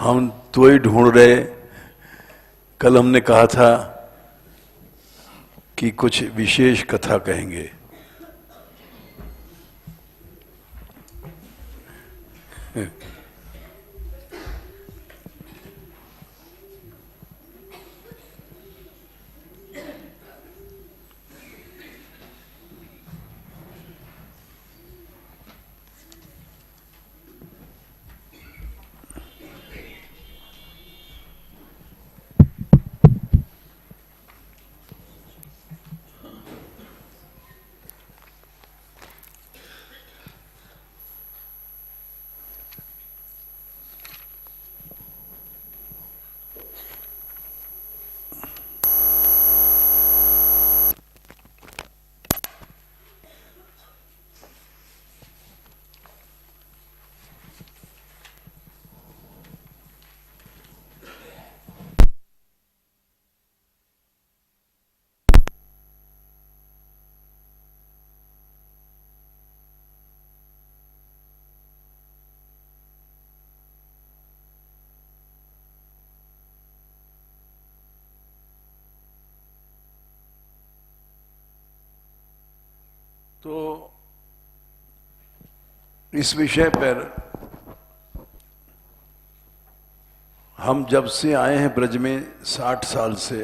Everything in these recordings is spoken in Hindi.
हम तो ही ढूंढ रहे। कल हमने कहा था कि कुछ विशेष कथा कहेंगे। तो इस विषय पर हम जब से आए हैं ब्रज में 60 साल से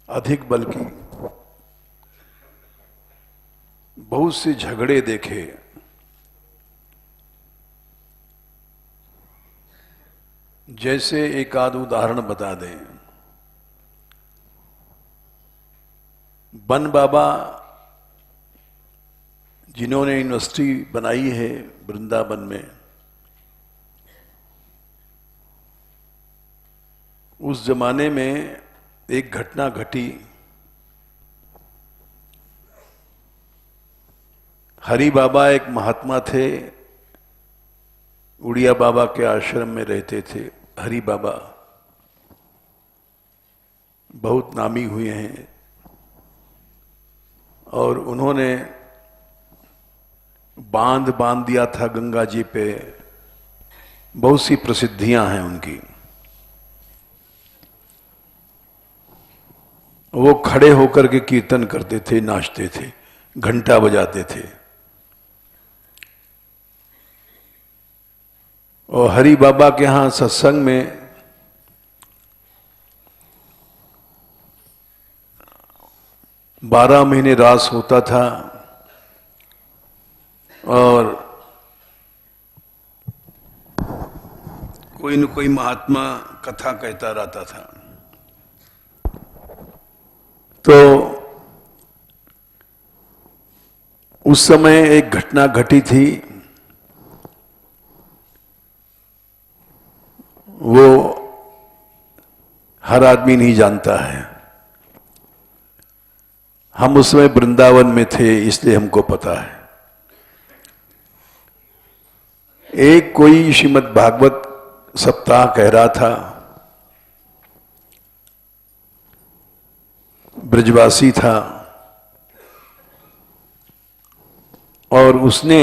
अधिक, बल्कि बहुत से झगड़े देखे। जैसे एक आध उदाहरण बता दें। बन बाबा जिन्होंने यूनिवर्सिटी बनाई है वृंदावन में, उस जमाने में एक घटना घटी। हरि बाबा एक महात्मा थे, उड़िया बाबा के आश्रम में रहते थे। हरि बाबा बहुत नामी हुए हैं और उन्होंने बांध दिया था गंगा जी पे। बहुत सी प्रसिद्धियां हैं उनकी। वो खड़े होकर के कीर्तन करते थे, नाचते थे, घंटा बजाते थे। और हरि बाबा के यहां सत्संग में बारह महीने रास होता था और कोई न कोई महात्मा कथा कहता रहता था। तो उस समय एक घटना घटी थी। वो हर आदमी नहीं जानता है। हम उस समय वृंदावन में थे, इसलिए हमको पता है। एक कोई श्रीमद् भागवत सप्ताह कह रहा था। ब्रजवासी था और उसने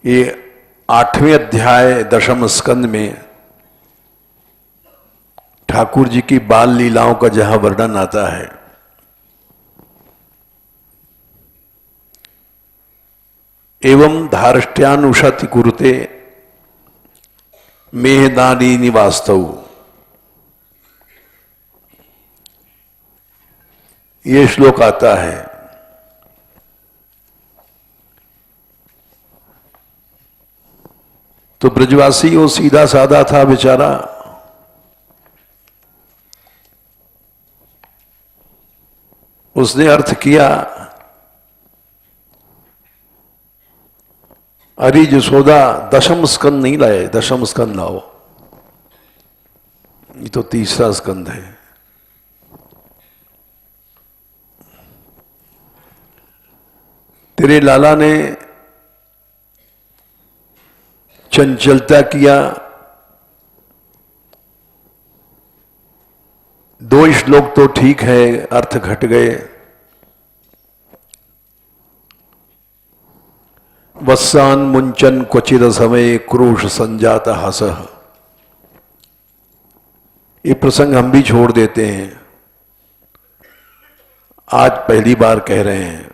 ये 8वें अध्याय 10वें स्कंद में ठाकुर जी की बाल लीलाओं का जहां वर्णन आता है, एवं धार्ष्ट्यानुषति कुरुते मेहदानी निवास्तव, ये श्लोक आता है। तो ब्रजवासी वो सीधा साधा था बेचारा। उसने अर्थ किया, अरे जसोदा 10वां स्कंद नहीं लाए, 10वां स्कंद लाओ, ये तो 3रा स्कंद है। तेरे लाला ने चंचलता किया, 2 श्लोक तो ठीक है, अर्थ घट गए। वत्सान मुंचन क्वचिद समय क्रोश संजाता हसह। ये प्रसंग हम भी छोड़ देते हैं, आज पहली बार कह रहे हैं।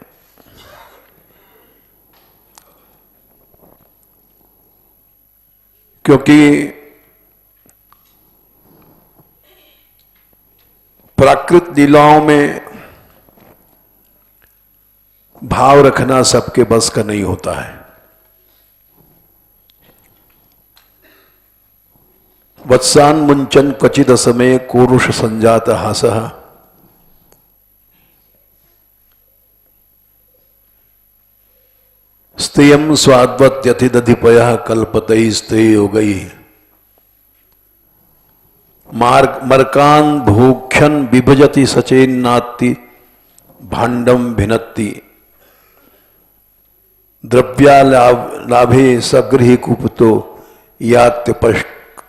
क्योंकि प्राकृत लीलाओं में भाव रखना सबके बस का नहीं होता है। वत्सान मुंचन क्वचिद समय कोरुष संजात हासः। स्त्रियम स्वाद्वत्यतिदधिपयः कल्पतै स्त्रियोगैः। मर्कान् भूख्यन् विभजति सचेन्नात्ति भाण्डं भिनत्ति। द्रव्यालाभे सगृही कुपितो यात्यपष्क्रोश्यतोकान्।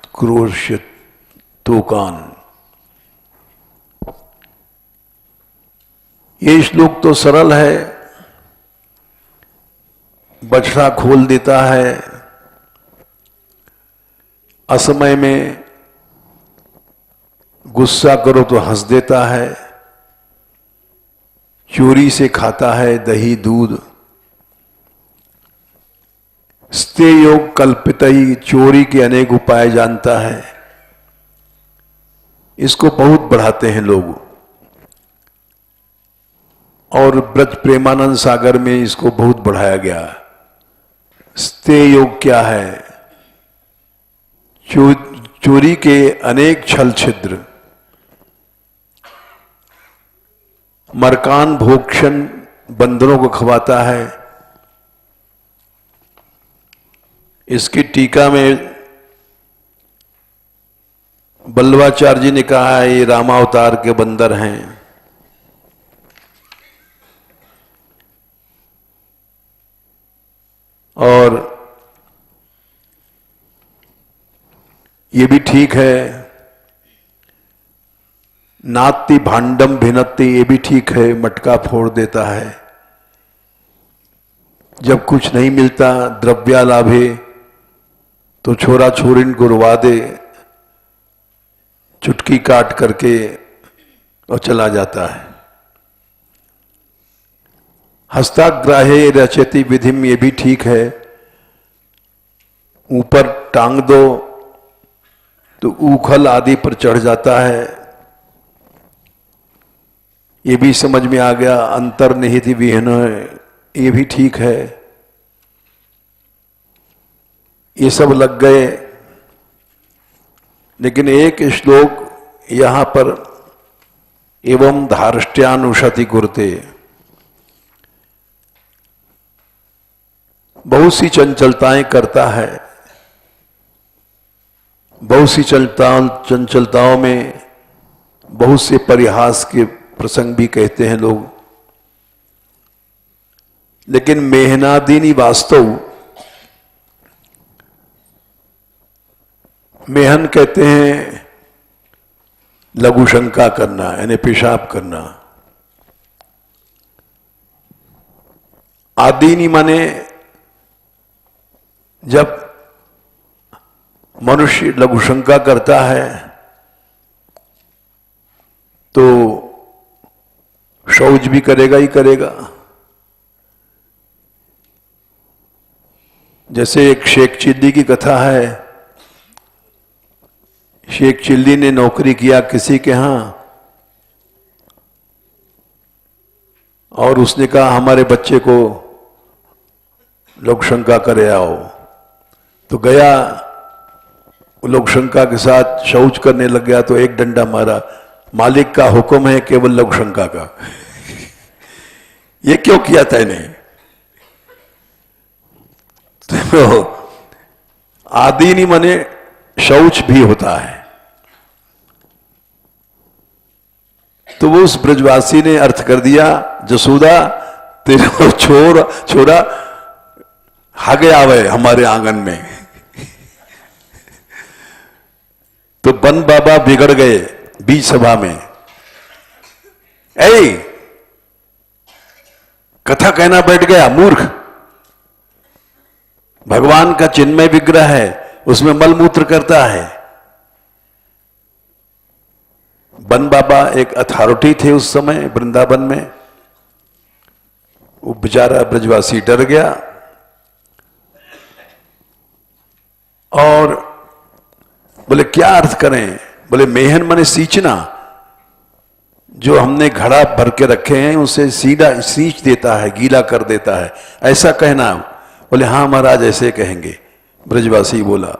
ये श्लोक तो सरल है, बछड़ा खोल देता है, असमय में गुस्सा करो तो हंस देता है, चोरी से खाता है दही दूध। स्ते योग कल्पितई, चोरी के अनेक उपाय जानता है। इसको बहुत बढ़ाते हैं लोग, और ब्रज प्रेमानंद सागर में इसको बहुत बढ़ाया गया। स्ते योग क्या है? चोरी के अनेक छल छिद्र। मरकान भोक्षण, बंदरों को खवाता है। इसकी टीका में बल्लवाचार्य जी ने कहा है ये रामावतार के बंदर हैं। और ये भी ठीक है। नात्ति भांडम भिनत्ति, ये भी ठीक है, मटका फोड़ देता है। जब कुछ नहीं मिलता द्रव्यालाभे तो छोरा छोरिन को रुवा दे, चुटकी काट करके और चला जाता है। हस्ताग्राहे रचयति विधिम, ये भी ठीक है। ऊपर टांग दो तो ऊखल आदि पर चढ़ जाता है, ये भी समझ में आ गया। अंतर्निहित विहीन, ये भी ठीक है। ये सब लग गए। लेकिन एक श्लोक यहां पर, एवं धार्ष्ट्यानुशति कुरुते, बहुत सी चंचलताएं करता है। बहुत सी चंचलताओं में बहुत से परिहास के प्रसंग भी कहते हैं लोग। लेकिन मेहनादीनी वास्तव, मेहन कहते हैं लघु शंका करना, यानी पेशाब करना। आदीनी माने जब मनुष्य लघु शंका करता है तो शौच भी करेगा ही करेगा। जैसे एक शेख चिल्ली की कथा है। शेख चिल्ली ने नौकरी किया किसी के यहां, और उसने कहा हमारे बच्चे को लोक शंका करे आओ। तो गया, लोक शंका के साथ शौच करने लग गया तो एक डंडा मारा। मालिक का हुक्म है केवल लोक शंका का। ये क्यों किया तैने? तो आदीनी माने शौच भी होता है। तो वो उस ब्रजवासी ने अर्थ कर दिया, जसोदा तेरा छोरा हागे आवे हमारे आंगन में। तो बन बाबा बिगड़ गए बीच सभा में। कथा कहना बैठ गया मूर्ख। भगवान का चिन्मय विग्रह है, उसमें मलमूत्र करता है। बन बाबा एक अथॉरिटी थे उस समय वृंदावन में। वो बेचारा ब्रजवासी डर गया और बोले क्या अर्थ करें? बोले मेहन माने सींचना, जो हमने घड़ा भर के रखे हैं उसे सीधा सींच देता है, गीला कर देता है, ऐसा कहना। बोले हाँ महाराज ऐसे कहेंगे। ब्रजवासी बोला।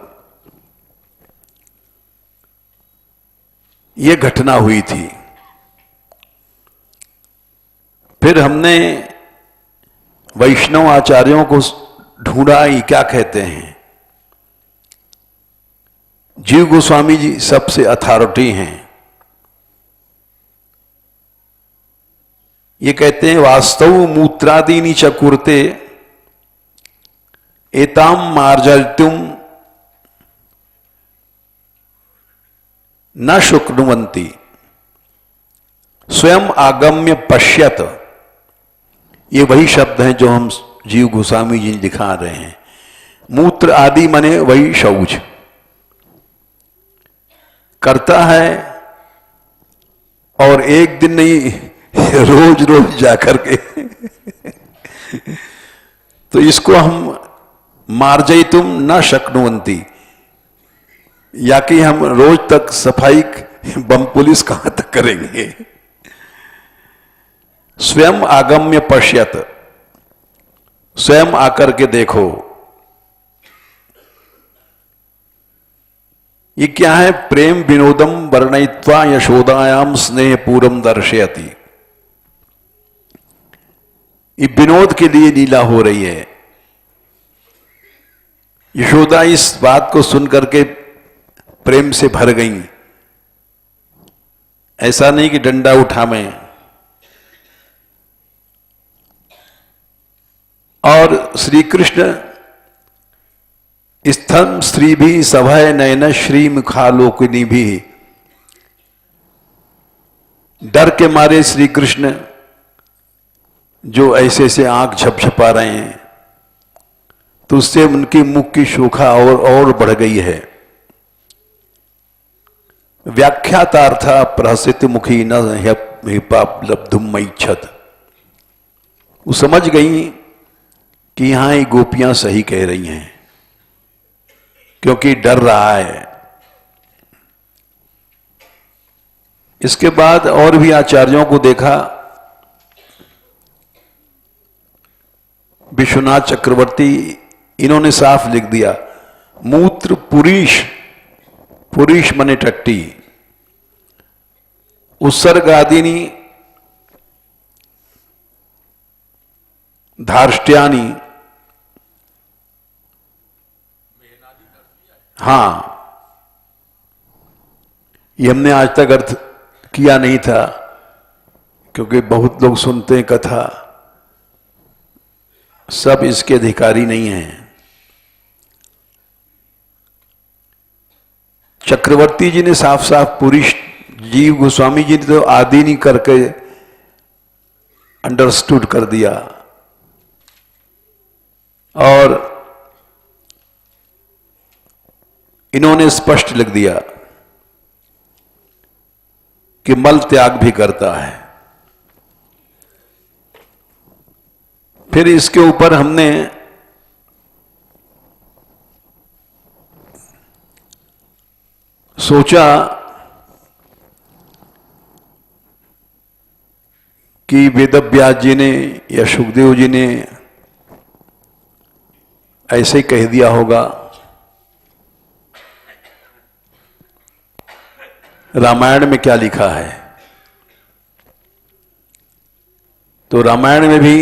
ये घटना हुई थी। फिर हमने वैष्णव आचार्यों को ढूंढा, ये क्या कहते हैं। जीव गोस्वामी जी सबसे अथॉरिटी हैं। ये कहते हैं वास्तव मूत्रादीनि चकुर्ते एताम मार्जल्तुम न शुक्नुवंती स्वयं आगम्य पश्यत। ये वही शब्द हैं जो हम जीव गोस्वामी जी दिखा रहे हैं। मूत्र आदि माने वही शौच करता है, और एक दिन नहीं रोज रोज जाकर के तो इसको हम मार्जयितुम न शक्नुवंती, या कि हम रोज तक सफाई बम पुलिस कहां तक करेंगे। स्वयं आगम्य पश्यत, स्वयं आकर के देखो। ये क्या है? प्रेम विनोदम वर्णयित्वा यशोदायाम स्नेह पूरम दर्शयति। ये विनोद के लिए लीला हो रही है। यशोदा इस बात को सुनकर के प्रेम से भर गई। ऐसा नहीं कि डंडा उठा मैं। और श्री कृष्ण स्थम स्त्री भी सभय नयन श्री मुखालोकिनी भी, डर के मारे श्री कृष्ण जो ऐसे से आंख झपझपा रहे हैं, तो उससे उनकी मुख की शोभा और बढ़ गई है। व्याख्यातार्थ प्रहसित मुखी न हिपापलब्धुम इच्छत। वो समझ गई कि यहां ये गोपियां सही कह रही हैं, क्योंकि डर रहा है। इसके बाद और भी आचार्यों को देखा। विश्वनाथ चक्रवर्ती, इन्होंने साफ लिख दिया मूत्र पुरीश, पुरीश मने टट्टी, उत्सर्ग आदिनी धार्ष्ट्यानी। हां, ये हमने आज तक अर्थ किया नहीं था, क्योंकि बहुत लोग सुनते हैं कथा, सब इसके अधिकारी नहीं हैं। चक्रवर्ती जी ने साफ साफ पुरुष, जीव गोस्वामी जी ने तो आदि नहीं करके अंडरस्टूड कर दिया। और इन्होंने स्पष्ट लिख दिया कि मल त्याग भी करता है। फिर इसके ऊपर हमने सोचा कि वेदव्यास जी ने या सुखदेव जी ने ऐसे ही कह दिया होगा। रामायण में क्या लिखा है? तो रामायण में भी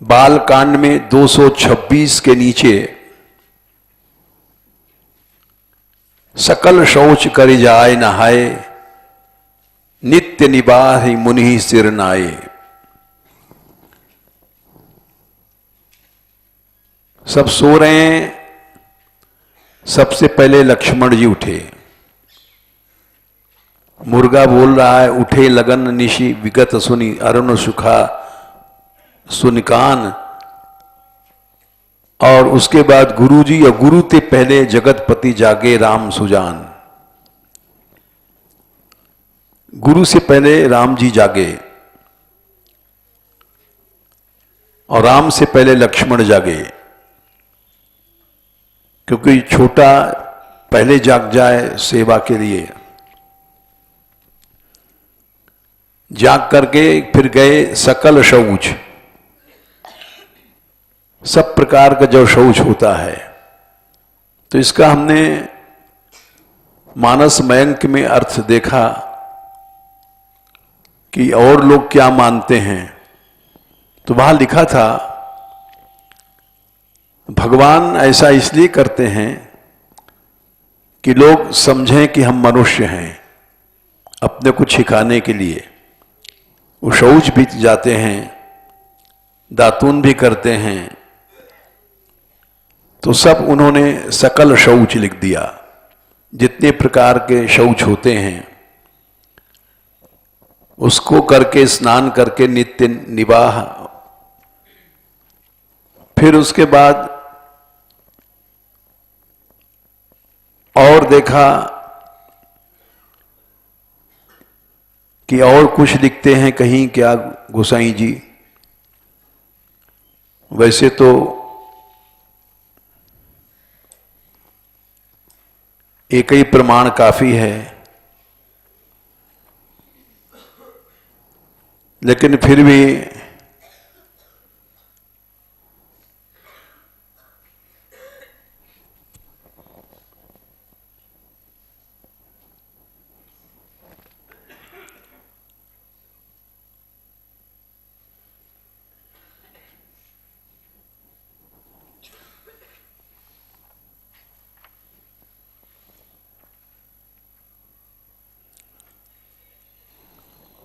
बाल कांड में 226 के नीचे सकल शौच करि जाय नहाय, नित्य निबाहि मुनि सिर नाये। सब सो रहे हैं, सबसे पहले लक्ष्मण जी उठे। मुर्गा बोल रहा है, उठे लगन निशि विगत सुनि, अरुण सुखा सुनिकान। और उसके बाद गुरु जी और गुरु ते पहले जगतपति जागे राम सुजान। गुरु से पहले राम जी जागे और राम से पहले लक्ष्मण जागे, क्योंकि छोटा पहले जाग जाए सेवा के लिए। जाग करके फिर गए सकल शौच, सब प्रकार का जो शौच होता है। तो इसका हमने मानस मयंक में अर्थ देखा कि और लोग क्या मानते हैं। तो वहां लिखा था भगवान ऐसा इसलिए करते हैं कि लोग समझें कि हम मनुष्य हैं, अपने को छिखाने के लिए। वो शौच भी जाते हैं, दातून भी करते हैं, तो सब उन्होंने सकल शौच लिख दिया। जितने प्रकार के शौच होते हैं उसको करके स्नान करके नित्य निवाह। फिर उसके बाद और देखा कि और कुछ लिखते हैं कहीं क्या गोसाई जी। वैसे तो एक ही प्रमाण काफी है, लेकिन फिर भी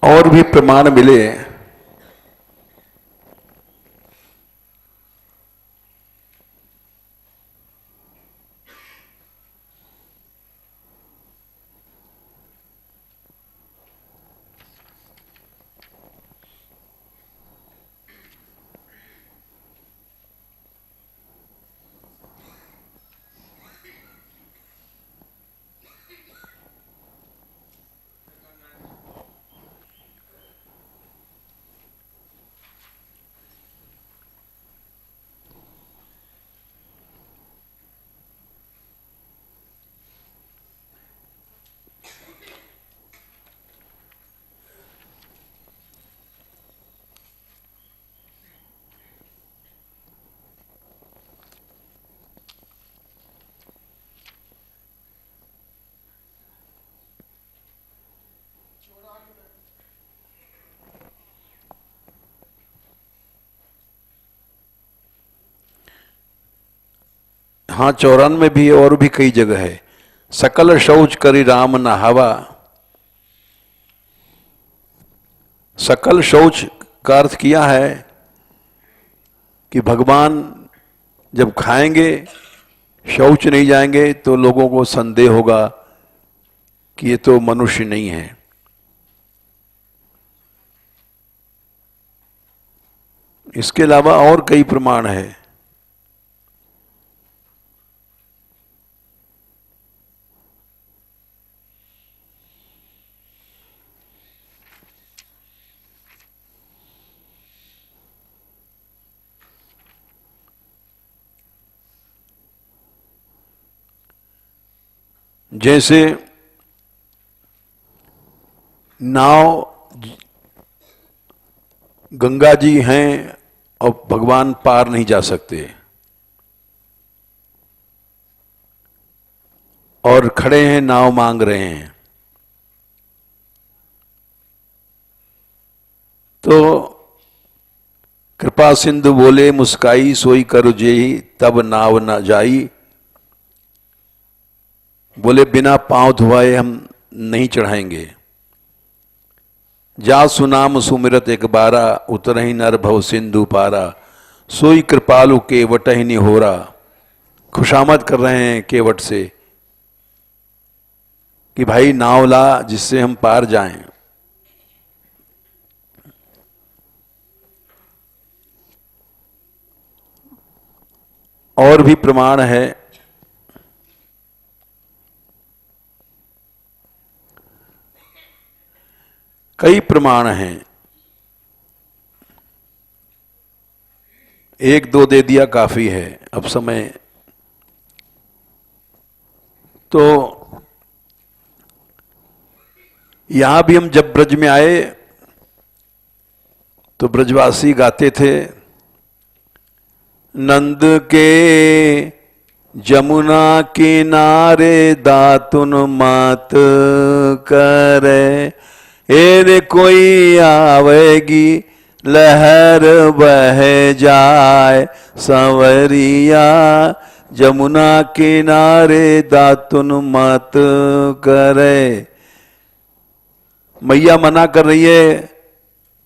और भी प्रमाण मिले। हाँ, 54 में भी और भी कई जगह है। सकल शौच करी राम नहावा। सकल शौच का अर्थ किया है कि भगवान जब खाएंगे, शौच नहीं जाएंगे तो लोगों को संदेह होगा कि ये तो मनुष्य नहीं है। इसके अलावा और कई प्रमाण है। जैसे नाव गंगा जी हैं और भगवान पार नहीं जा सकते, और खड़े हैं नाव मांग रहे हैं, तो कृपा सिंधु बोले मुस्काई सोई कर जेही तब नाव न जाई। बोले बिना पांव धुआए हम नहीं चढ़ाएंगे। जा सुनाम सुमिरत एक बारा उतरही नर भव सिंधु पारा। सोई कृपालु केवट ही निहोरा। खुशामद कर रहे हैं केवट से कि भाई नाव ला जिससे हम पार जाएं। और भी प्रमाण है। कई प्रमाण हैं, एक दो दे दिया काफी है, अब समय। तो यहां भी हम जब ब्रज में आए तो ब्रजवासी गाते थे, नंद के जमुना किनारे दातुन मात करे, एर कोई आवेगी लहर बह जाए, संवरिया जमुना किनारे दातुन मात करे। मैया मना कर रही है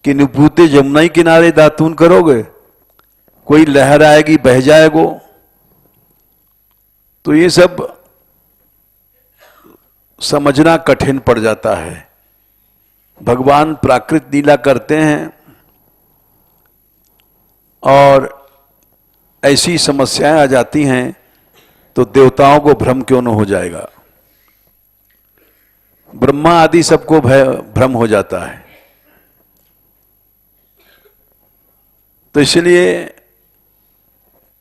कि निभूते जमुना ही किनारे दातून करोगे, कोई लहर आएगी बह जाएगो। तो ये सब समझना कठिन पड़ जाता है। भगवान प्राकृत लीला करते हैं और ऐसी समस्याएं आ जाती हैं तो देवताओं को भ्रम क्यों न हो जाएगा, ब्रह्मा आदि सबको भ्रम हो जाता है। तो इसलिए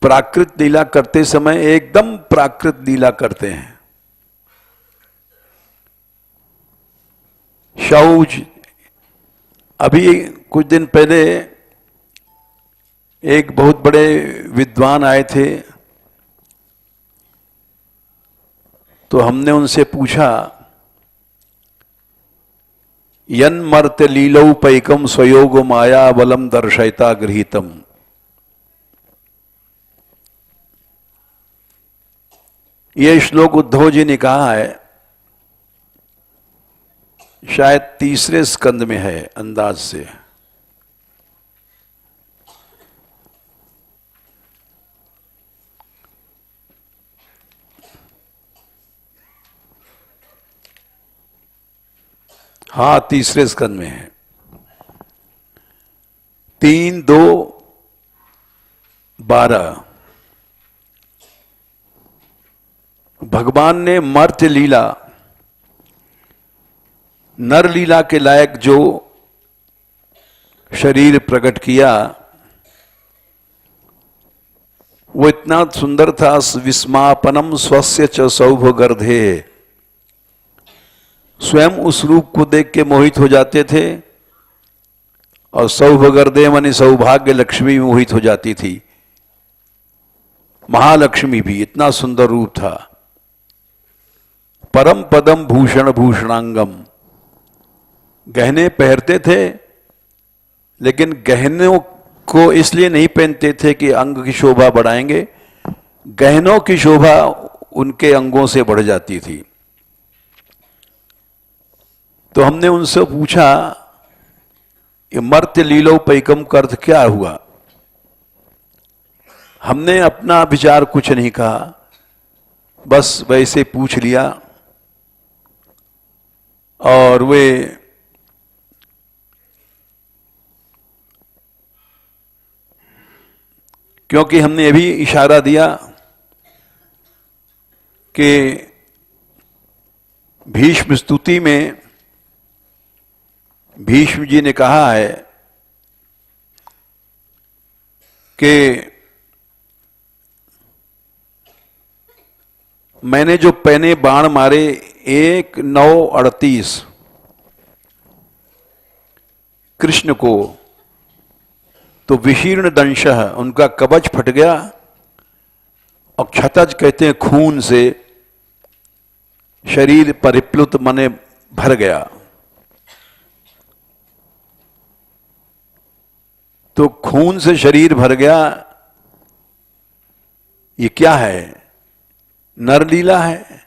प्राकृत लीला करते समय एकदम प्राकृत लीला करते हैं। शौच, अभी कुछ दिन पहले एक बहुत बड़े विद्वान आए थे, तो हमने उनसे पूछा, यन मर्त लीलौ पैकम स्वयोग माया बलम दर्शयता गृहीतम। यह श्लोक उद्धव जी ने कहा है, शायद तीसरे स्कंद में है अंदाज से। हाँ, तीसरे स्कंद में है, 3:2:12। भगवान ने मर्त्य लीला, नर लीला के लायक जो शरीर प्रकट किया वो इतना सुंदर था, विस्मापनम स्वस्य च सौभगर्धे। स्वयं उस रूप को देख के मोहित हो जाते थे और सौभगर्धे माने सौभाग्य लक्ष्मी मोहित हो जाती थी। महालक्ष्मी भी, इतना सुंदर रूप था। परम पदम भूषण भूषणांगम, गहने पहनते थे, लेकिन गहनों को इसलिए नहीं पहनते थे कि अंग की शोभा बढ़ाएंगे, गहनों की शोभा उनके अंगों से बढ़ जाती थी। तो हमने उनसे पूछा, ये मर्त्य लीलो पैकम का अर्थ क्या हुआ? हमने अपना विचार कुछ नहीं कहा, बस वैसे पूछ लिया। और वे क्योंकि हमने अभी इशारा दिया कि भीष्म स्तुति में भीष्म जी ने कहा है कि मैंने जो पहने बाण मारे 1:9:38 कृष्ण को, तो विशीर्ण दंशः, उनका कवच फट गया और क्षतज कहते हैं खून से शरीर परिप्लुत माने भर गया। तो खून से शरीर भर गया, ये क्या है? नरलीला है।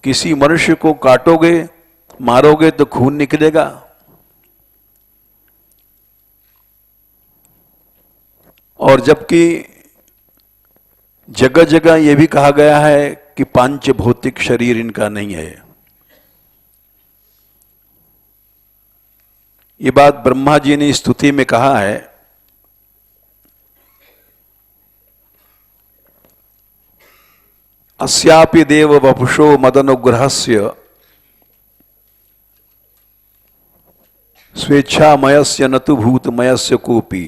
किसी मनुष्य को काटोगे, मारोगे तो खून निकलेगा। और जबकि जगह जगह यह भी कहा गया है कि पांच भौतिक शरीर इनका नहीं है। ये बात ब्रह्मा जी ने स्तुति में कहा है अस्यापि देव वपुषो मदनुग्रहस्य स्वेच्छामयस्य न तु भूतमयस्य कोपि।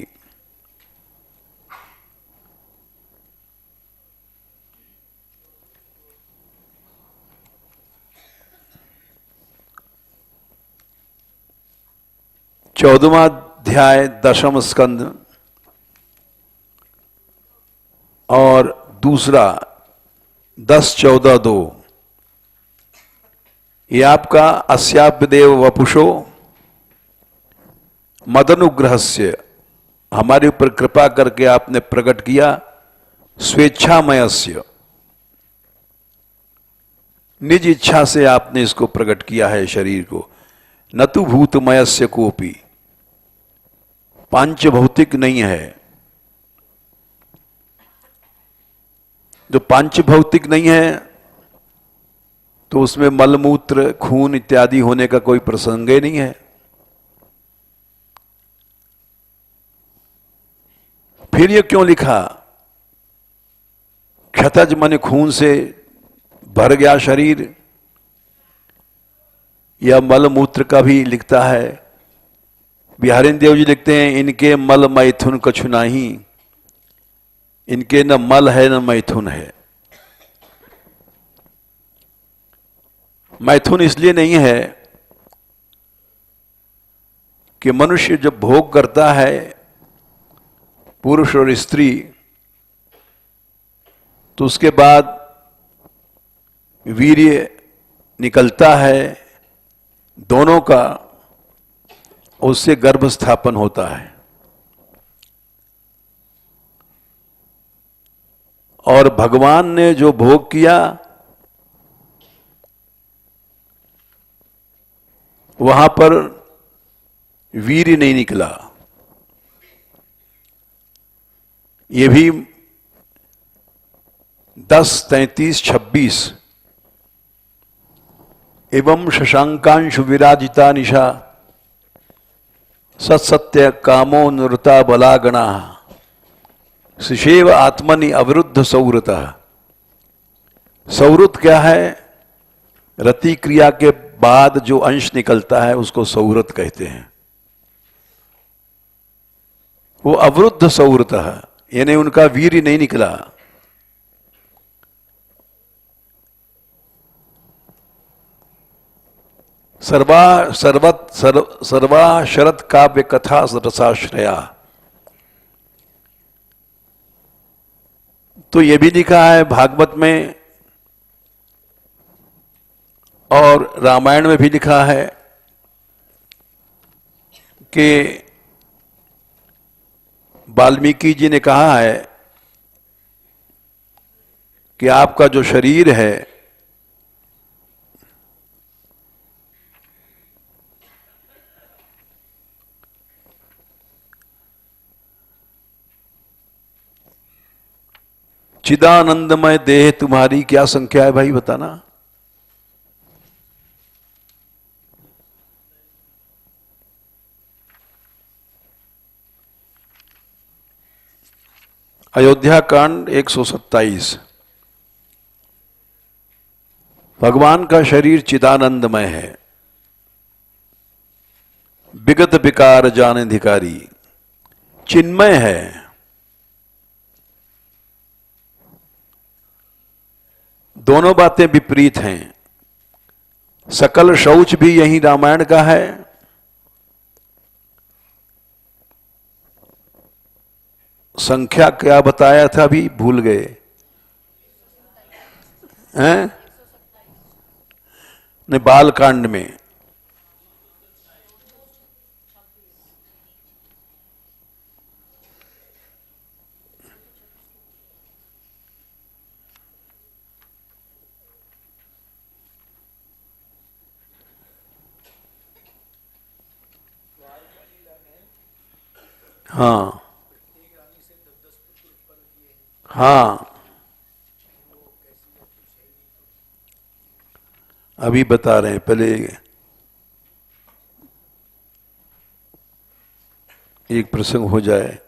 चौदहवां अध्याय 10वां स्कंद और दूसरा 10-14-2 ये आपका अस्याप्यदेव वपुषो मदनुग्रहस्य, हमारे ऊपर कृपा करके आपने प्रकट किया, स्वेच्छामयस्य, निज इच्छा से आपने इसको प्रकट किया है शरीर को, न तो भूतमयस्य कोपि, पांच भौतिक नहीं है। जो पांच भौतिक नहीं है तो उसमें मलमूत्र खून इत्यादि होने का कोई प्रसंग ही नहीं है। फिर ये क्यों लिखा? क्षतज मन खून से भर गया शरीर, या मलमूत्र का भी लिखता है। बिहारी देव जी लिखते हैं, इनके मल मैथुन कछु नाही, इनके न मल है न मैथुन है। मैथुन इसलिए नहीं है कि मनुष्य जब भोग करता है, पुरुष और स्त्री, तो उसके बाद वीर्य निकलता है दोनों का, उससे गर्भ स्थापन होता है। और भगवान ने जो भोग किया वहां पर वीर्य नहीं निकला। ये भी 10:33-26 एवं शशांकांशु विराजिता निशा सत्सत्य कामो नृता बलागणा शिशेव आत्मनि अवरुद्ध सौरता। सौरुत क्या है? रति क्रिया के बाद जो अंश निकलता है उसको सौरत कहते हैं। वो अवरुद्ध सौरत है, यानी उनका वीर्य नहीं निकला। सर्वा शरत काव्य कथा रसाश्रया। तो ये भी लिखा है भागवत में और रामायण में भी लिखा है कि वाल्मीकि जी ने कहा है कि आपका जो शरीर है चिदानंदमय देह, तुम्हारी क्या संख्या है भाई बताना? अयोध्या कांड 127। भगवान का शरीर चिदानंदमय है, विगत विकार जान अधिकारी, चिन्मय है। दोनों बातें विपरीत हैं। सकल शौच भी यही रामायण का है, संख्या क्या बताया था अभी भूल गए हैं? ने बाल कांड में हाँ हाँ अभी बता रहे हैं, पहले एक प्रसंग हो जाए।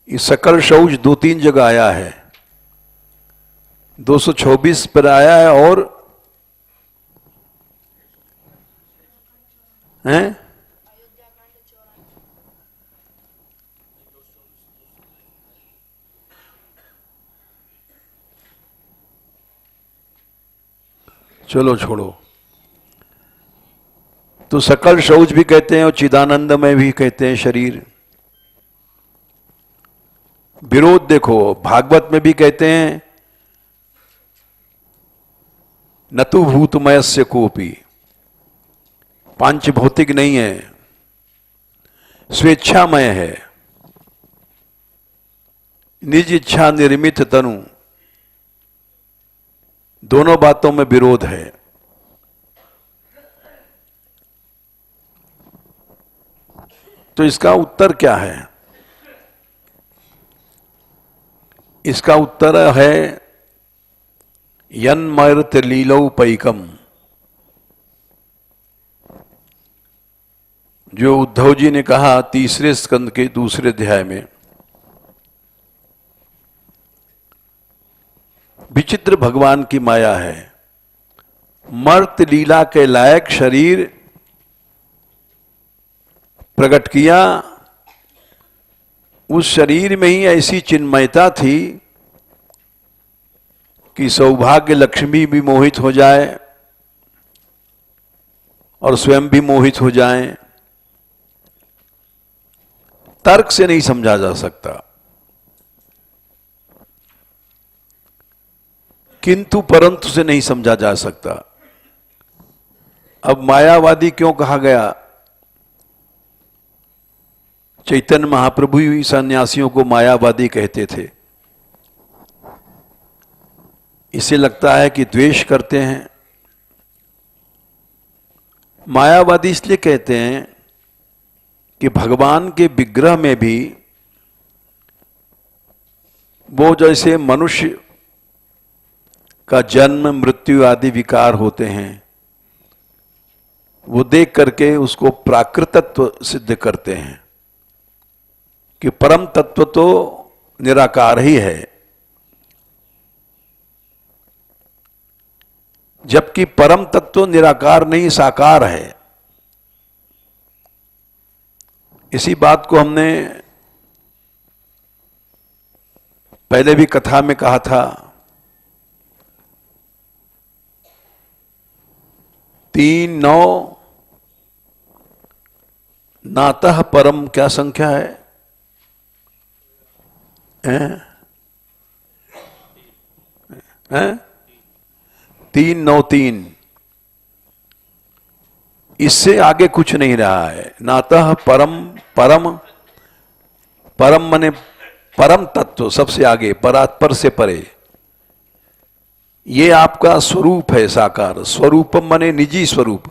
ये सकल शौच 2-3 जगह आया है, 226 पर आया है और हैं चलो छोड़ो। तो सकल शौच भी कहते हैं और चिदानंद में भी कहते हैं शरीर। विरोध देखो, भागवत में भी कहते हैं न तो भूतमयस्य कोपी, पांच भौतिक नहीं है, स्वेच्छामय है, निज इच्छा निर्मित तनु। दोनों बातों में विरोध है। तो इसका उत्तर क्या है? इसका उत्तर है यन्मर्त लीलौ पैकम, जो उद्धव जी ने कहा 3 स्कंद के 2 अध्याय में। विचित्र भगवान की माया है। मर्त लीला के लायक शरीर प्रकट किया, उस शरीर में ही ऐसी चिन्मयता थी कि सौभाग्य लक्ष्मी भी मोहित हो जाए और स्वयं भी मोहित हो जाएं। तर्क से नहीं समझा जा सकता, किंतु परंतु से नहीं समझा जा सकता। अब मायावादी क्यों कहा गया? चैतन्य महाप्रभु ही सन्यासियों को मायावादी कहते थे। इसे लगता है कि द्वेष करते हैं। मायावादी इसलिए कहते हैं कि भगवान के विग्रह में भी वो जैसे मनुष्य का जन्म मृत्यु आदि विकार होते हैं, वो देख करके उसको प्राकृतत्व सिद्ध करते हैं कि परम तत्व तो निराकार ही है, जबकि परम तत्व निराकार नहीं साकार है। इसी बात को हमने पहले भी कथा में कहा था। 3-9 नातः परम क्या संख्या है? 3-9-3। इससे आगे कुछ नहीं रहा है। नातः परम, परम परम माने परम तत्व सबसे आगे, परात्पर से परे। ये आपका स्वरूप है साकार। स्वरूपम माने निजी स्वरूप।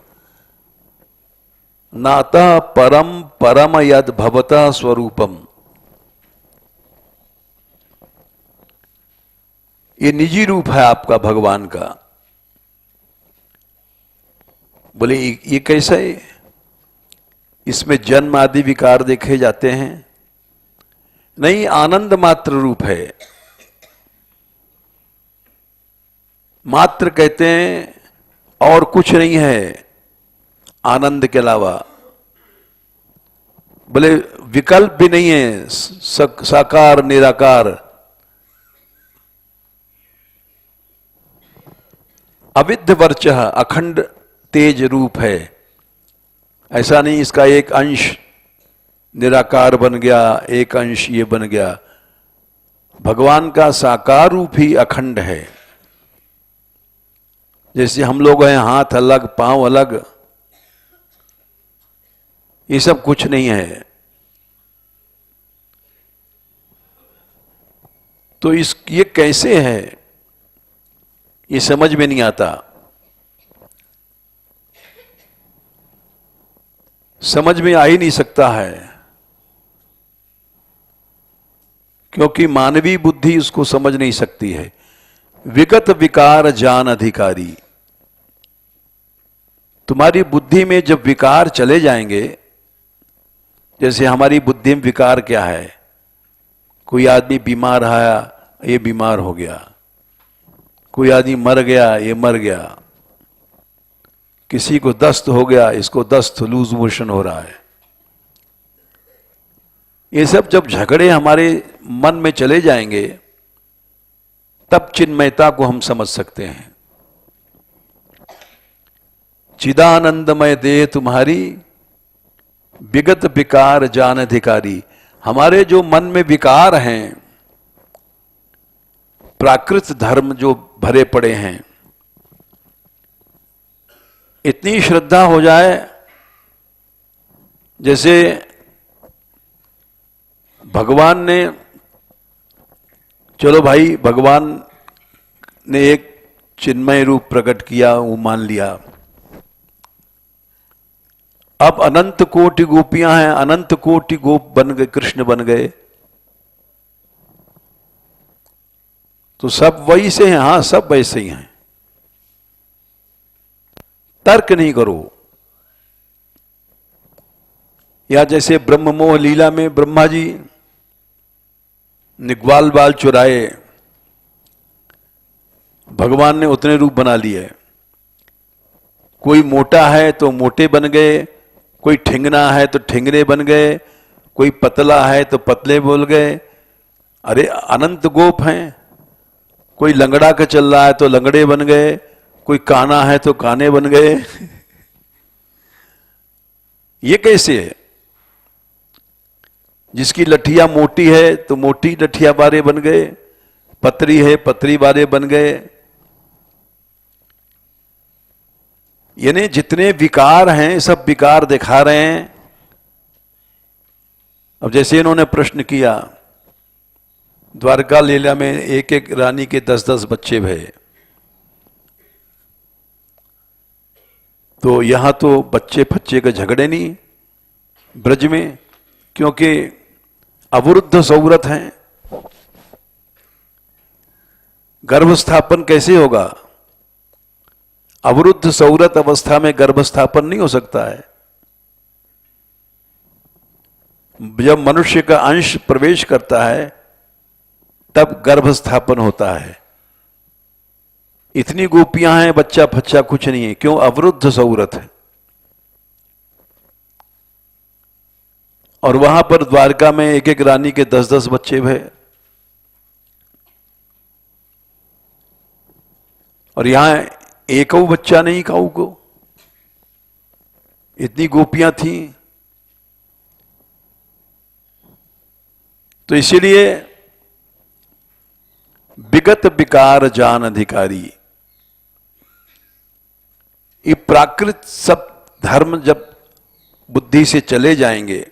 नातः परम परम यद भवतः स्वरूपम, ये निजी रूप है आपका भगवान का। बोले ये कैसा है? इसमें जन्म आदि विकार देखे जाते हैं? नहीं, आनंद मात्र रूप है। मात्र कहते हैं और कुछ नहीं है आनंद के अलावा। बोले विकल्प भी नहीं है, साकार निराकार। अविद्ध वर्चः, अखंड तेज रूप है। ऐसा नहीं इसका एक अंश निराकार बन गया, एक अंश ये बन गया। भगवान का साकार रूप ही अखंड है। जैसे हम लोग हैं, हाथ अलग पांव अलग, ये सब कुछ नहीं है। तो ये कैसे है, ये समझ में नहीं आता। समझ में आ ही नहीं सकता है, क्योंकि मानवीय बुद्धि उसको समझ नहीं सकती है। विगत विकार जान अधिकारी। तुम्हारी बुद्धि में जब विकार चले जाएंगे, जैसे हमारी बुद्धि में विकार क्या है? कोई आदमी बीमार आया, ये बीमार हो गया, कोई आदमी मर गया, ये मर गया, किसी को दस्त हो गया, इसको दस्त लूज मोशन हो रहा है। ये सब जब झगड़े हमारे मन में चले जाएंगे तब चिन्मयता को हम समझ सकते हैं। चिदानंदमय देह तुम्हारी, विगत विकार जान अधिकारी। हमारे जो मन में विकार हैं, प्राकृत धर्म जो भरे पड़े हैं, इतनी श्रद्धा हो जाए जैसे भगवान ने, चलो भाई भगवान ने एक चिन्मय रूप प्रकट किया, वो मान लिया। अब अनंत कोटि गोपियां हैं, अनंत कोटि गोप बन गए, कृष्ण बन गए, तो सब वही से हैं। हां, सब वैसे ही हैं। तर्क नहीं करो। या जैसे ब्रह्ममोह लीला में ब्रह्मा जी ने ग्वाल बाल चुराए, भगवान ने उतने रूप बना लिए। कोई मोटा है तो मोटे बन गए, कोई ठिंगना है तो ठिंगने बन गए, कोई पतला है तो पतले बोल गए। अरे अनंत गोप हैं। कोई लंगड़ा का चल रहा है तो लंगड़े बन गए, कोई काना है तो काने बन गए। ये कैसे है? जिसकी लठिया मोटी है तो मोटी लठिया बारे बन गए, पतरी है पतरी बारे बन गए। यानी जितने विकार हैं सब विकार दिखा रहे हैं। अब जैसे इन्होंने प्रश्न किया, द्वारका लीला में एक एक रानी के 10-10 बच्चे भये, तो यहां तो बच्चे फच्चे के झगड़े नहीं ब्रज में, क्योंकि अवरुद्ध सौव्रत हैं। गर्भस्थापन कैसे होगा? अवरुद्ध सौव्रत अवस्था में गर्भस्थापन नहीं हो सकता है। जब मनुष्य का अंश प्रवेश करता है तब गर्भस्थापन होता है। इतनी गोपियां हैं, बच्चा फच्चा कुछ नहीं है। क्यों? अवरुद्ध सौव्रत है। और वहां पर द्वारका में एक एक रानी के 10-10 बच्चे भये, और यहां एक बच्चा नहीं काऊ को। इतनी गोपियां थी, तो इसीलिए विगत विकार जान अधिकारी। ये प्राकृत सब धर्म जब बुद्धि से चले जाएंगे,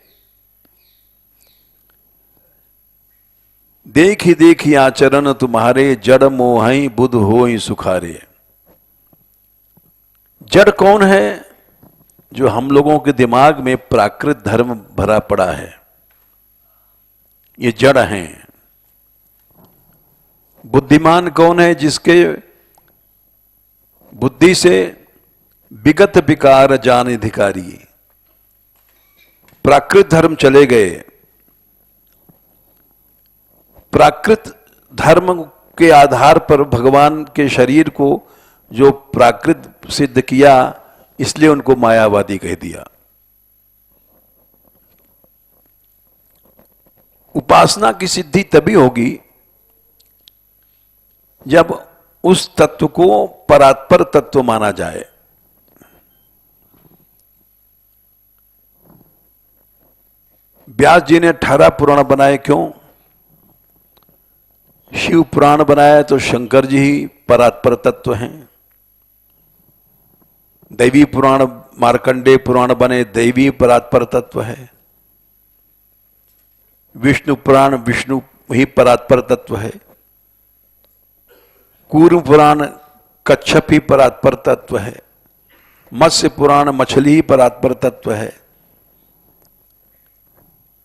देखी देखी आचरण तुम्हारे, जड़ मोहई बुध होई सुखारे। जड़ कौन है? जो हम लोगों के दिमाग में प्राकृत धर्म भरा पड़ा है, ये जड़ हैं। बुद्धिमान कौन है? जिसके बुद्धि से विगत विकार जान अधिकारी। प्राकृत धर्म चले गए, प्राकृत धर्म के आधार पर भगवान के शरीर को जो प्राकृत सिद्ध किया, इसलिए उनको मायावादी कह दिया। उपासना की सिद्धि तभी होगी जब उस तत्व को परात्पर तत्व माना जाए। व्यास जी ने 18 पुराण बनाए। क्यों? शिव पुराण बनाया तो शंकर जी ही परात्पर तत्व हैं। दैवी पुराण मार्कंडेय पुराण बने, दैवी परात्पर तत्व है। विष्णु पुराण विष्णु ही परात्पर तत्व है। कूर्म पुराण कच्छप ही परात्पर तत्व है। मत्स्य पुराण मछली ही परात्पर तत्व है।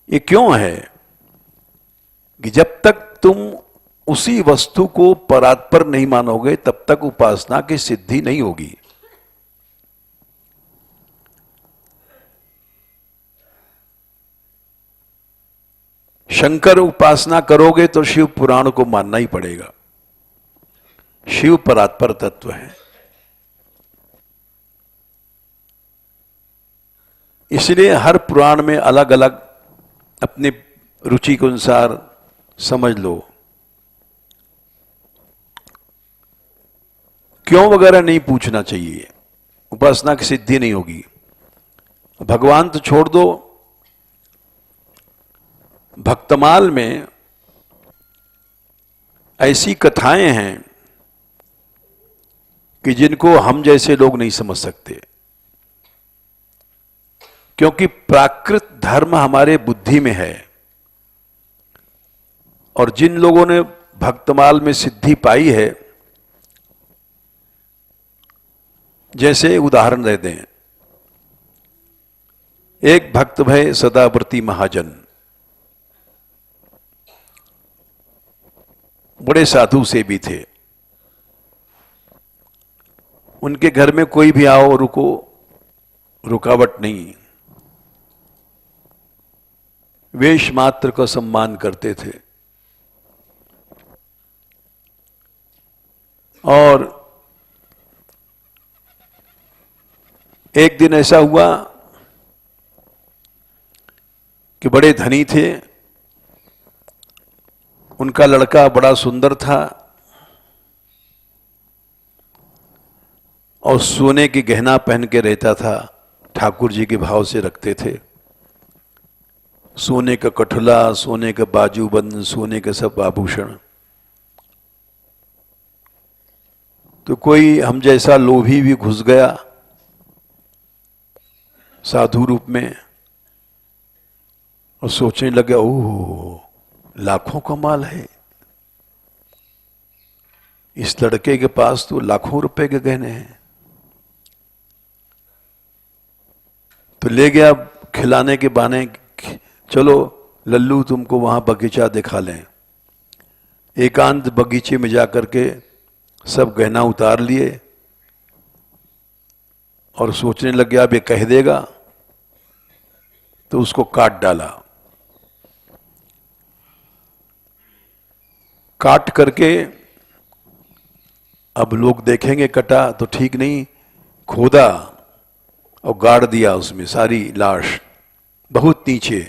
ये क्यों है कि जब तक तुम उसी वस्तु को परात्पर नहीं मानोगे तब तक उपासना की सिद्धि नहीं होगी। शंकर उपासना करोगे तो शिव पुराण को मानना ही पड़ेगा। शिव परात्पर तत्व है। इसलिए हर पुराण में अलग अलग अपनी रुचि के अनुसार समझ लो। क्यों वगैरह नहीं पूछना चाहिए, उपासना की सिद्धि नहीं होगी। भगवान तो छोड़ दो, भक्तमाल में ऐसी कथाएं हैं कि जिनको हम जैसे लोग नहीं समझ सकते, क्योंकि प्राकृत धर्म हमारे बुद्धि में है। और जिन लोगों ने भक्तमाल में सिद्धि पाई है, जैसे उदाहरण दे दें, एक भक्त भय सदाव्रती महाजन, बड़े साधु से भी थे। उनके घर में कोई भी आओ रुको, रुकावट नहीं। वेश मात्र का सम्मान करते थे। और एक दिन ऐसा हुआ कि बड़े धनी थे, उनका लड़का बड़ा सुंदर था और सोने की गहना पहन के रहता था, ठाकुर जी के भाव से रखते थे। सोने का कठला, सोने का बाजूबंद, सोने के सब आभूषण। तो कोई हम जैसा लोभी भी घुस गया साधु रूप में और सोचने लगा, ओह लाखों का माल है, इस लड़के के पास तो लाखों रुपए के गहने हैं। तो ले गया खिलाने के बहाने, चलो लल्लू तुमको वहां बगीचा दिखा लें। एकांत बगीचे में जाकर के सब गहना उतार लिए और सोचने लग गया अब ये कह देगा, तो उसको काट डाला। काट करके अब लोग देखेंगे कटा तो ठीक नहीं, खोदा और गाड़ दिया उसमें सारी लाश बहुत नीचे,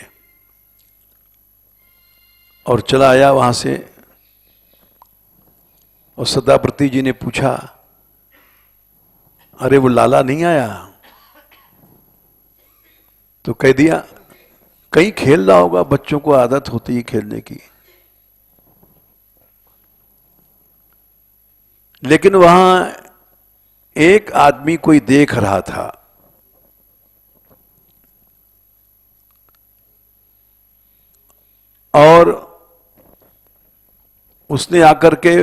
और चला आया वहां से। और सदाव्रती जी ने पूछा, अरे वो लाला नहीं आया? तो कह दिया कहीं खेल रहा होगा, बच्चों को आदत होती है खेलने की। लेकिन वहां एक आदमी कोई देख रहा था, और उसने आकर के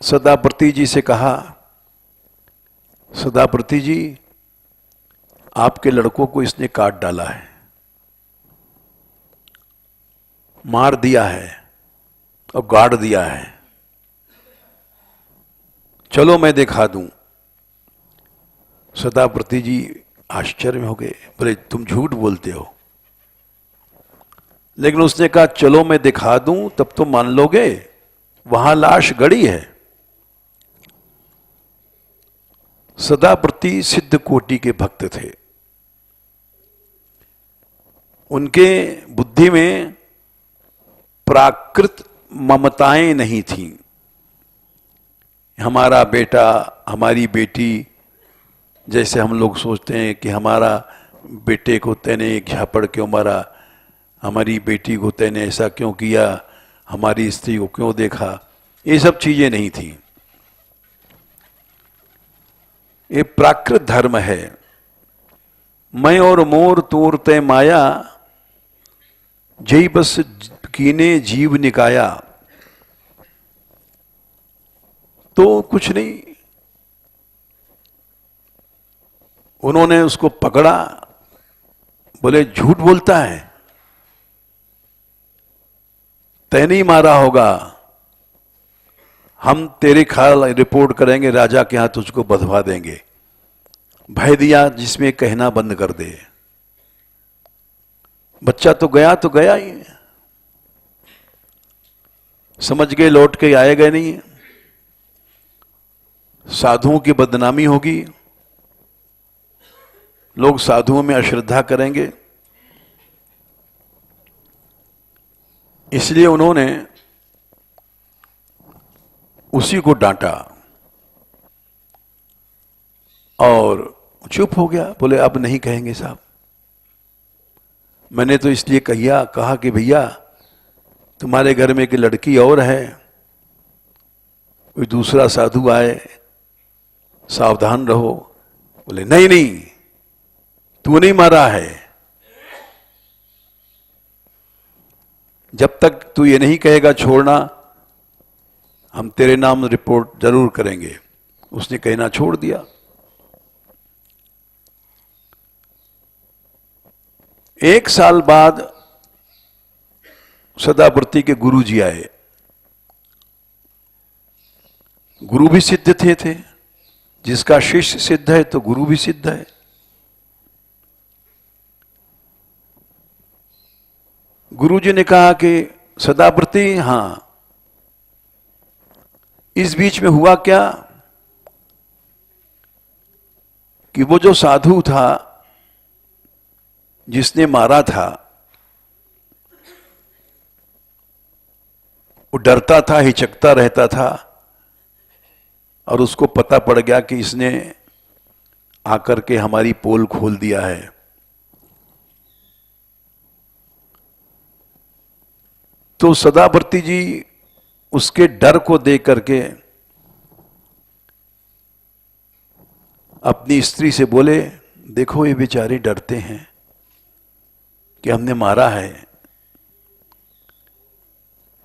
सदाव्रती जी से कहा, सदाव्रती जी आपके लड़कों को इसने काट डाला है, मार दिया है और गाड़ दिया है, चलो मैं दिखा दूं। सदाव्रती जी आश्चर्य में हो गए, बोले तुम झूठ बोलते हो। लेकिन उसने कहा चलो मैं दिखा दूं तब तो मान लोगे, वहां लाश गड़ी है। सदाव्रती सिद्ध कोटि के भक्त थे। उनके बुद्धि में प्राकृत ममताएं नहीं थीं। हमारा बेटा, हमारी बेटी, जैसे हम लोग सोचते हैं कि हमारा बेटे को तैने एक झापड़ क्यों मारा, हमारी बेटी को तैने ऐसा क्यों किया, हमारी स्त्री को क्यों देखा, ये सब चीजें नहीं थी। ये प्राकृत धर्म है। मैं और मोर तोर तय माया, जय बस कीने जीव निकाया। तो कुछ नहीं, उन्होंने उसको पकड़ा, बोले झूठ बोलता है, तय नहीं मारा होगा, हम तेरे ख्याल रिपोर्ट करेंगे, राजा के यहां तुझको बधवा देंगे। भय दिया जिसमें कहना बंद कर दे। बच्चा तो गया ही। समझ गए, लौट के आएगा नहीं, साधुओं की बदनामी होगी, लोग साधुओं में अश्रद्धा करेंगे। इसलिए उन्होंने उसी को डांटा और चुप हो गया। बोले अब नहीं कहेंगे साहब, मैंने तो इसलिए कहा कि भैया तुम्हारे घर में एक लड़की और है, कोई दूसरा साधु आए, सावधान रहो। बोले नहीं नहीं, तू नहीं मारा है, जब तक तू ये नहीं कहेगा छोड़ना, हम तेरे नाम रिपोर्ट जरूर करेंगे। उसने कहना छोड़ दिया। एक साल बाद सदावर्ती के गुरु जी आए। गुरु भी सिद्ध थे, जिसका शिष्य सिद्ध है तो गुरु भी सिद्ध है। गुरु जी ने कहा कि सदावर्ती, हां, इस बीच में हुआ क्या कि वो जो साधु था जिसने मारा था, वो डरता था, हिचकता रहता था, और उसको पता पड़ गया कि इसने आकर के हमारी पोल खोल दिया है। तो सदावर्ती जी उसके डर को देख करके अपनी स्त्री से बोले, देखो ये बेचारे डरते हैं कि हमने मारा है,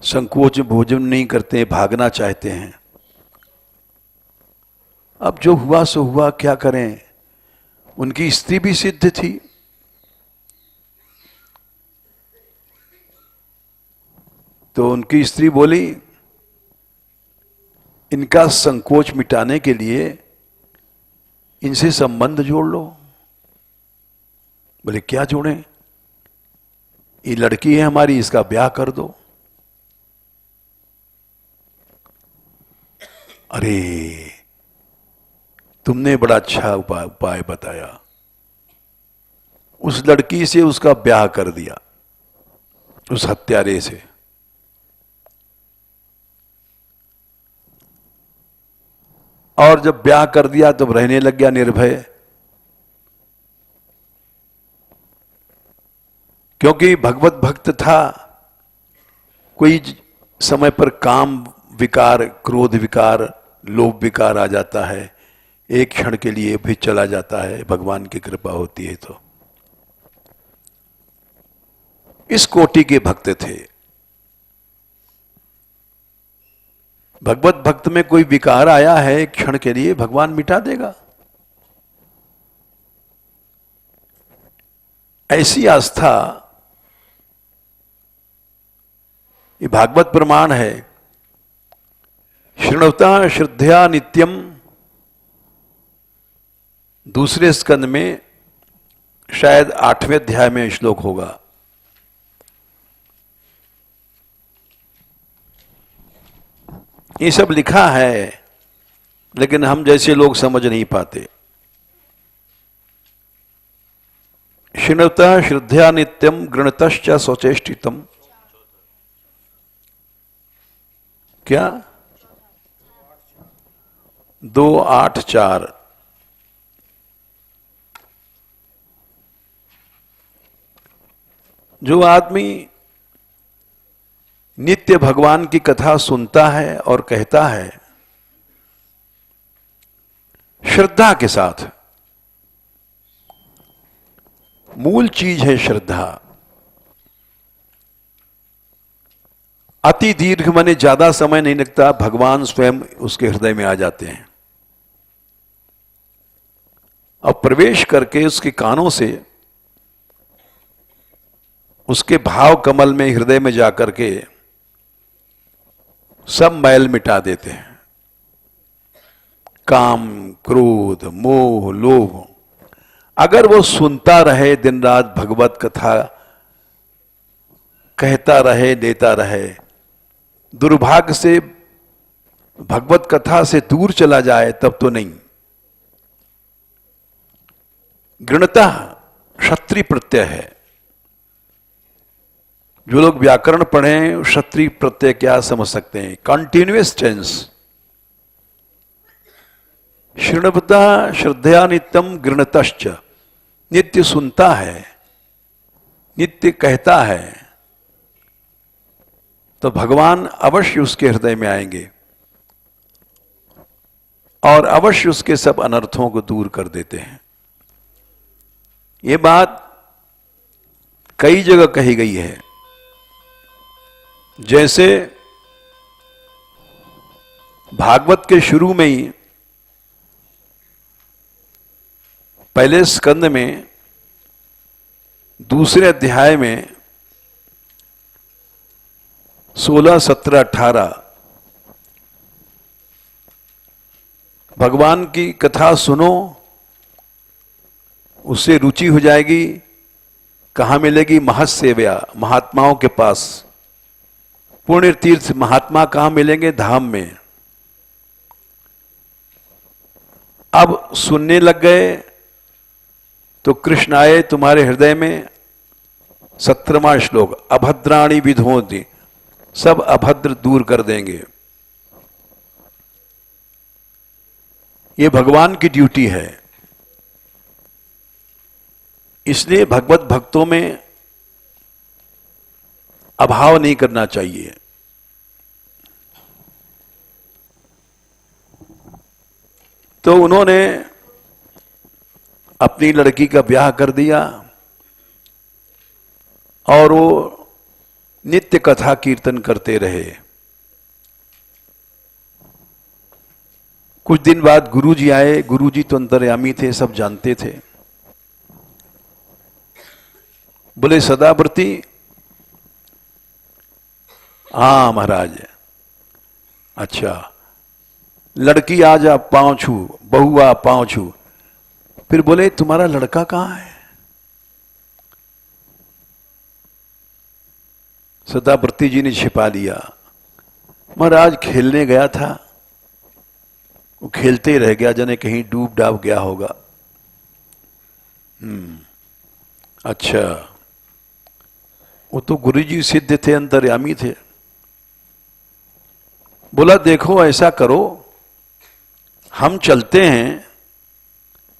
संकोच में भोजन नहीं करते, भागना चाहते हैं। अब जो हुआ सो हुआ, क्या करें। उनकी स्त्री भी सिद्ध थी। तो उनकी स्त्री बोली, इनका संकोच मिटाने के लिए इनसे संबंध जोड़ लो। बोले क्या जोड़ें, ये लड़की है हमारी, इसका ब्याह कर दो। अरे तुमने बड़ा अच्छा उपाय बताया। उस लड़की से उसका ब्याह कर दिया, उस हत्यारे से। और जब ब्याह कर दिया तो रहने लग गया निर्भय, क्योंकि भगवत भक्त था। कोई समय पर काम विकार, क्रोध विकार, लोभ विकार आ जाता है, एक क्षण के लिए भी चला जाता है, भगवान की कृपा होती है। तो इस कोटि के भक्त थे। भगवत भक्त में कोई विकार आया है, एक क्षण के लिए भगवान मिटा देगा। ऐसी आस्था, ये भागवत प्रमाण है। शृणुता श्रद्धया नित्यम, दूसरे स्कंद में शायद 8वें अध्याय में श्लोक होगा। ये सब लिखा है, लेकिन हम जैसे लोग समझ नहीं पाते। शृणुता श्रद्धया नित्यम गृणतश्च स्वचेष्टितम। क्या 2:8-4। जो आदमी नित्य भगवान की कथा सुनता है और कहता है श्रद्धा के साथ, मूल चीज है श्रद्धा। अति दीर्घ माने ज्यादा समय नहीं लगता, भगवान स्वयं उसके हृदय में आ जाते हैं। अब प्रवेश करके उसके कानों से, उसके भाव कमल में, हृदय में जाकर के सब मैल मिटा देते हैं। काम, क्रोध, मोह, लोभ। अगर वो सुनता रहे दिन रात भगवत कथा, कहता रहे, देता रहे, दुर्भाग्य से भगवत कथा से दूर चला जाए तब तो नहीं। गृणतः क्षत्रिय प्रत्यय है। जो लोग व्याकरण पढ़ें क्षत्रिय प्रत्यय क्या समझ सकते हैं? Continuous tense. शृण्वता श्रद्धया नित्यम गृणतश्च, नित्य सुनता है, नित्य कहता है, तो भगवान अवश्य उसके हृदय में आएंगे और अवश्य उसके सब अनर्थों को दूर कर देते हैं। ये बात कई जगह कही गई है। जैसे भागवत के शुरू में ही पहले स्कंद में दूसरे अध्याय में 16, 17, 18 भगवान की कथा सुनो, उससे रुचि हो जाएगी। कहां मिलेगी? महत्सेव्या, महात्माओं के पास। पुण्य तीर्थ महात्मा कहां मिलेंगे? धाम में। अब सुनने लग गए तो कृष्ण आए तुम्हारे हृदय में। 17वां श्लोक, अभद्राणि विधोति, सब अभद्र दूर कर देंगे। ये भगवान की ड्यूटी है। इसलिए भगवत भक्तों में अभाव नहीं करना चाहिए। तो उन्होंने अपनी लड़की का ब्याह कर दिया और वो नित्य कथा कीर्तन करते रहे। कुछ दिन बाद गुरुजी आए। गुरुजी तो अंतर्यामी थे, सब जानते थे। बोले सदाव्रती, हाँ महाराज, अच्छा लड़की आ जा पांव छू, बहू आ पांव छू। फिर बोले तुम्हारा लड़का कहां है? सदाव्रती जी ने छिपा लिया। महाराज खेलने गया था, वो खेलते रह गया, जाने कहीं डूब डाब गया होगा। अच्छा, वो तो गुरुजी सिद्ध थे, अंतर्यामी थे। बोला देखो ऐसा करो, हम चलते हैं,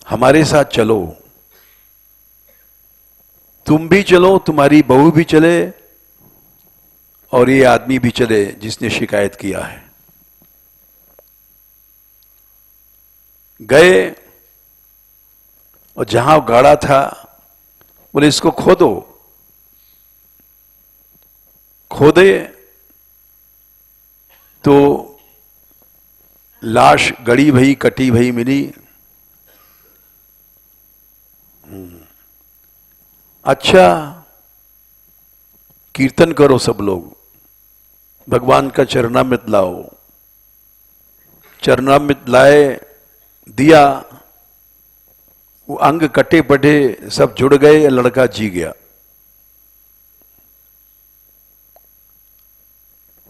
हमारे साथ चलो, तुम भी चलो, तुम्हारी बहू भी चले और ये आदमी भी चले जिसने शिकायत किया है। गए और जहां गाड़ा था बोले इसको खोदो। खोदे तो लाश गड़ी भई कटी भई मिली। अच्छा, कीर्तन करो सब लोग, भगवान का चरणामृत लाओ। चरणामृत लाए, दिया, वो अंग कटे पटे सब जुड़ गए, लड़का जी गया।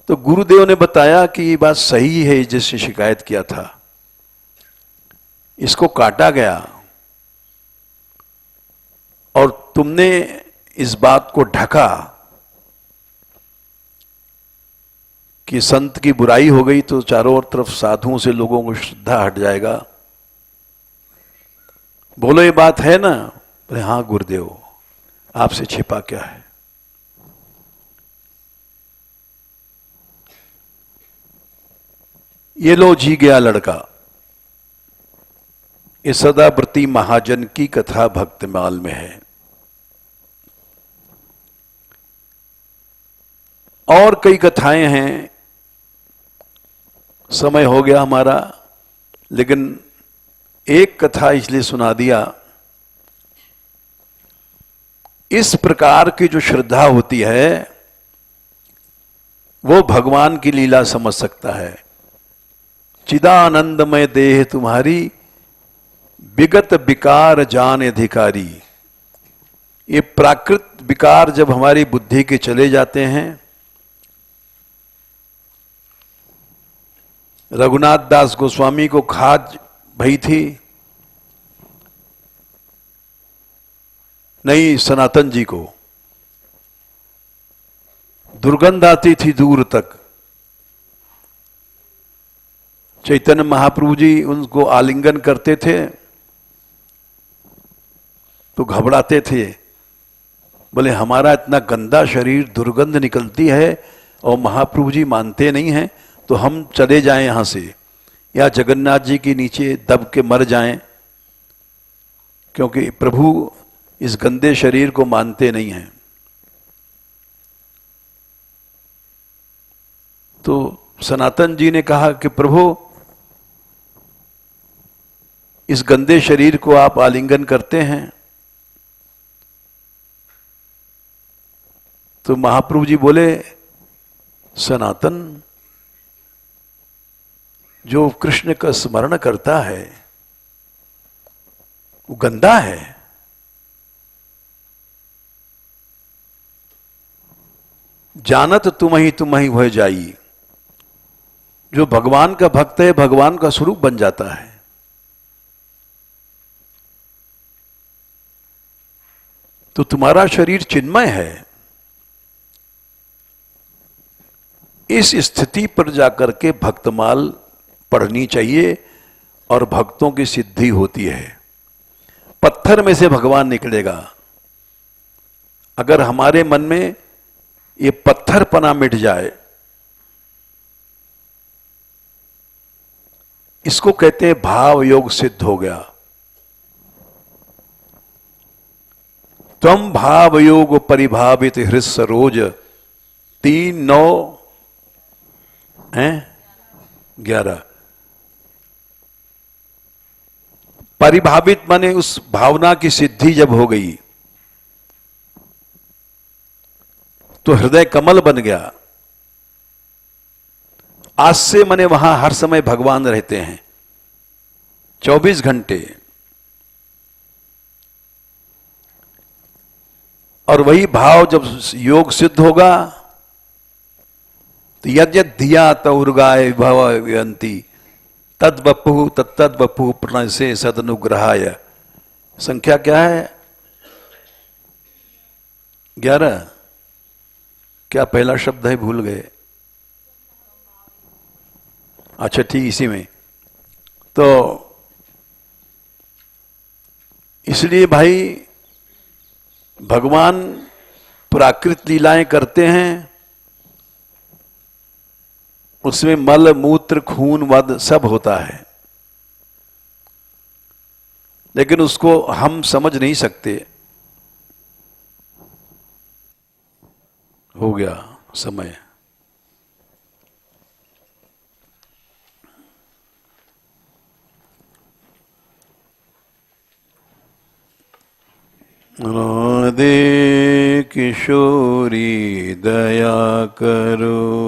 तो गुरुदेव ने बताया कि ये बात सही है, जिससे शिकायत किया था इसको काटा गया और तुमने इस बात को ढका कि संत की बुराई हो गई तो चारों ओर तरफ साधुओं से लोगों को श्रद्धा हट जाएगा। बोलो ये बात है ना? बोले हाँ गुरुदेव, आपसे छिपा क्या है। ये लो जी गया लड़का। ये सदाव्रती महाजन की कथा भक्तमाल में है। और कई कथाएं हैं, समय हो गया हमारा, लेकिन एक कथा इसलिए सुना दिया। इस प्रकार की जो श्रद्धा होती है वो भगवान की लीला समझ सकता है। चिदानंदमय देह तुम्हारी, विगत विकार जान अधिकारी। ये प्राकृत विकार जब हमारी बुद्धि के चले जाते हैं रघुनाथ दास गोस्वामी को खाज भई थी, नहीं सनातन जी को दुर्गंध आती थी दूर तक। चैतन्य महाप्रभु जी उनको आलिंगन करते थे तो घबराते थे, बोले हमारा इतना गंदा शरीर, दुर्गंध निकलती है और महाप्रभु जी मानते नहीं हैं, तो हम चले जाएं यहां से, या जगन्नाथ जी के नीचे दब के मर जाएं, क्योंकि प्रभु इस गंदे शरीर को मानते नहीं हैं। तो सनातन जी ने कहा कि प्रभु इस गंदे शरीर को आप आलिंगन करते हैं? तो महाप्रभु जी बोले, सनातन जो कृष्ण का स्मरण करता है वो गंदा है। जानत तुम ही वह जाई। जो भगवान का भक्त है भगवान का स्वरूप बन जाता है। तो तुम्हारा शरीर चिन्मय है। इस स्थिति पर जाकर के भक्तमाल पढ़नी चाहिए और भक्तों की सिद्धि होती है। पत्थर में से भगवान निकलेगा। अगर हमारे मन में ये पत्थरपना मिट जाए, इसको कहते हैं भाव योग सिद्ध हो गया। त्वम भाव योग परिभावित हृदय सरोज 3-9 हैं 11। परिभावित माने उस भावना की सिद्धि जब हो गई तो हृदय कमल बन गया। आज से माने वहां हर समय भगवान रहते हैं 24 घंटे। और वही भाव जब योग सिद्ध होगा तो यद्यद धिया तौर्गाय भवयन्ति तद वपु तत्तद वपु प्रणय से सदनुग्रहाय। संख्या क्या है? 11। क्या पहला शब्द है? भूल गए। अच्छा ठीक, इसी में। तो इसलिए भाई भगवान प्राकृत लीलाएं करते हैं, उसमें मल मूत्र खून वध सब होता है, लेकिन उसको हम समझ नहीं सकते। हो गया समय। राधे किशोरी दया करो।